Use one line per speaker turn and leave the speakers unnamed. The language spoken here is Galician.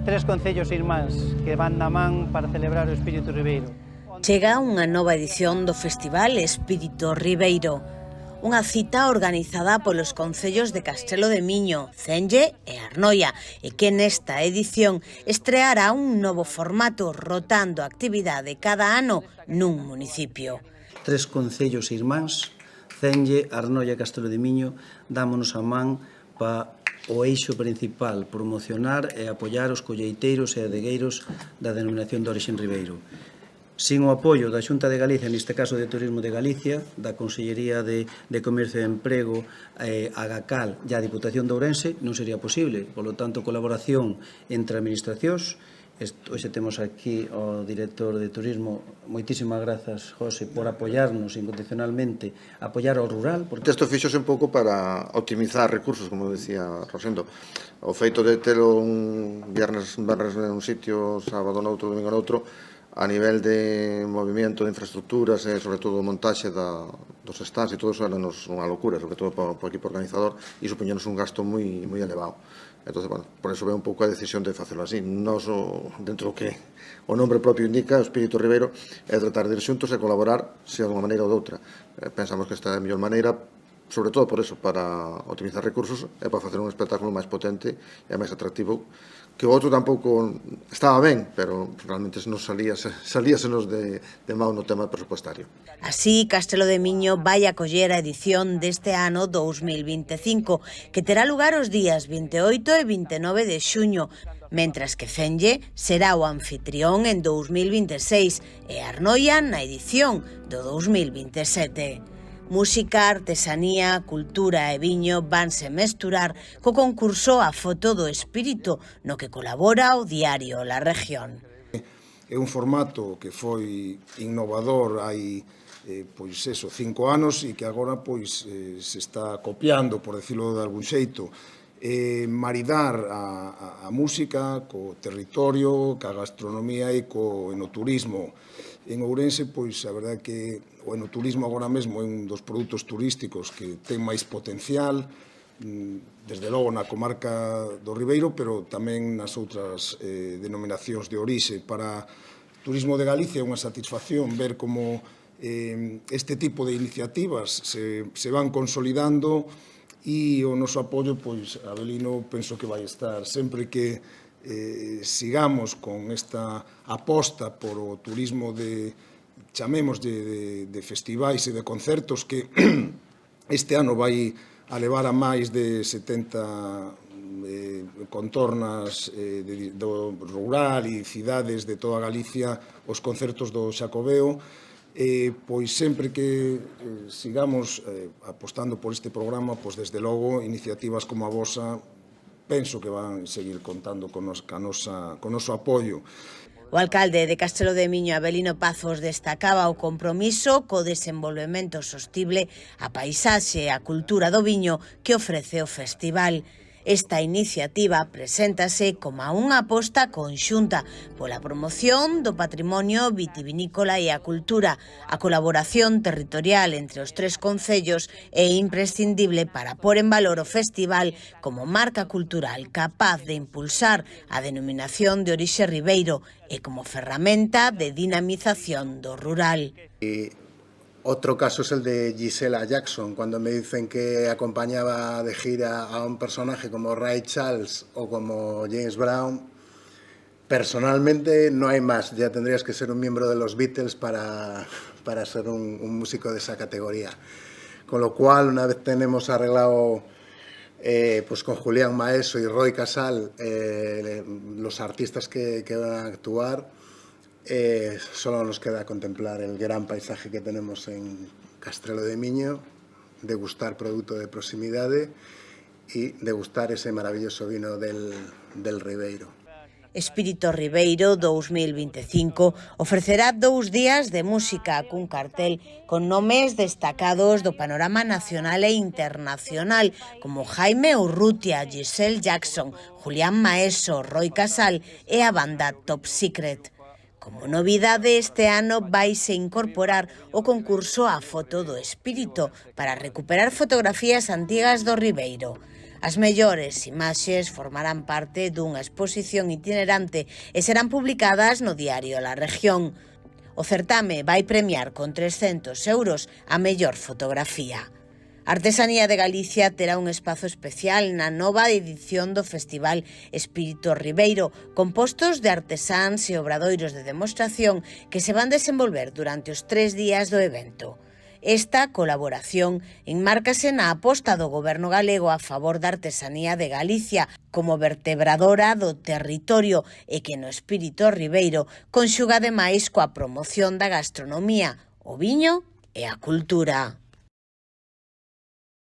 tres concellos irmáns que van da man para celebrar o Espírito Ribeiro.
Chega unha nova edición do Festival Espírito Ribeiro, unha cita organizada polos concellos de Castelo de Miño, Cenge e Arnoia, e que nesta edición estreará un novo formato rotando a actividade cada ano nun municipio.
Tres concellos irmáns, Cenge, Arnoia e Castelo de Miño, dámonos a man para o eixo principal, promocionar e apoiar os colleiteiros e adegueiros da denominación de orixe Ribeiro. Sin o apoio da Xunta de Galicia, neste caso de Turismo de Galicia, da Consellería de Comercio e Emprego, a GACAL e a Diputación de Ourense, non sería posible. Por lo tanto, colaboración entre administracións. Hoxe temos aquí o director de Turismo. Moitísimas grazas, José, por apoiarnos incondicionalmente, apoiar ao rural.
Isto fixose un pouco para optimizar recursos, como decía Rosendo. O feito de telo un viernes nun sitio, sábado noutro, domingo noutro, a nivel de movimento de infraestructuras e, sobre todo, montaxe dos stands e todo eso, era unha locura, sobre todo para o equipo organizador, e supoñenos un gasto moi elevado. Entón, bueno, por eso ve un pouco a decisión de facelo así. Nos, dentro do que o nombre propio indica, o Espírito Ribeiro, é tratar de ir xuntos e colaborar, se de unha maneira ou de outra. Pensamos que esta é a mellor maneira, sobre todo por eso, para optimizar recursos e para facer un espectáculo máis potente e máis atractivo, que o outro tampouco estaba ben, pero realmente nos salíasenos de mau no tema presupuestario.
Así, Castelo de Miño vai acoller a edición deste ano 2025, que terá lugar os días 28 e 29 de xuño, mentras que Cenge será o anfitrión en 2026 e Arnoia na edición do 2027. Música, artesanía, cultura e viño vanse mesturar co concurso A Foto do Espírito, no que colabora o diario La Región.
É un formato que foi innovador hai 5 anos e que agora se está copiando, por decirlo de algún xeito, maridar a música co territorio, ca gastronomía e co enoturismo. En Ourense, a verdade é que o enoturismo agora mesmo é un dos produtos turísticos que ten máis potencial, desde logo na comarca do Ribeiro, pero tamén nas outras denominacións de orixe. Para Turismo de Galicia é unha satisfacción ver como este tipo de iniciativas se van consolidando e o noso apoio, Avelino, penso que vai estar sempre que sigamos con esta aposta por o turismo chamemos de festivais e de concertos que este ano vai a levar a máis de 70 contornas do rural e cidades de toda Galicia os concertos do Xacobeo. Sempre que sigamos apostando por este programa, desde logo, iniciativas como a vosa penso que van seguir contando con noso apoio.
O alcalde de Castelo de Miño, Avelino Pazos, destacaba o compromiso co desenvolvemento sostible, a paisaxe e a cultura do viño que ofrece o festival. Esta iniciativa preséntase como unha aposta conxunta pola promoción do patrimonio vitivinícola e a cultura. A colaboración territorial entre os tres concellos é imprescindible para pôr en valor o festival como marca cultural capaz de impulsar a denominación de orixe Ribeiro e como ferramenta de dinamización do rural.
Otro caso es el de Gisela Jackson, cuando me dicen que acompañaba de gira a un personaje como Ray Charles o como James Brown. Personalmente no hay más, ya tendrías que ser un miembro de los Beatles para ser un músico de esa categoría. Con lo cual, una vez tenemos arreglado con Julián Maeso y Roy Casal los artistas que van a actuar, solo nos queda contemplar el gran paisaje que tenemos en Castelo de Miño, degustar producto de proximidade e degustar ese maravilloso vino del Ribeiro.
Espírito Ribeiro 2025 ofrecerá 2 días de música cun cartel con nomes destacados do panorama nacional e internacional como Jaime Urrutia, Giselle Jackson, Julián Maeso, Roy Casal e a banda Top Secret. Como novidade, este ano vaise incorporar o concurso A Foto do Espírito para recuperar fotografías antigas do Ribeiro. As mellores imaxes formarán parte dunha exposición itinerante e serán publicadas no diario La Región. O certame vai premiar con 300 euros a mellor fotografía. A Artesanía de Galicia terá un espazo especial na nova edición do Festival Espírito Ribeiro, compostos de artesáns e obradoiros de demostración que se van desenvolver durante os 3 días do evento. Esta colaboración enmárcase na aposta do Goberno galego a favor da artesanía de Galicia como vertebradora do territorio e que no Espírito Ribeiro conxuga ademais coa promoción da gastronomía, o viño e a cultura.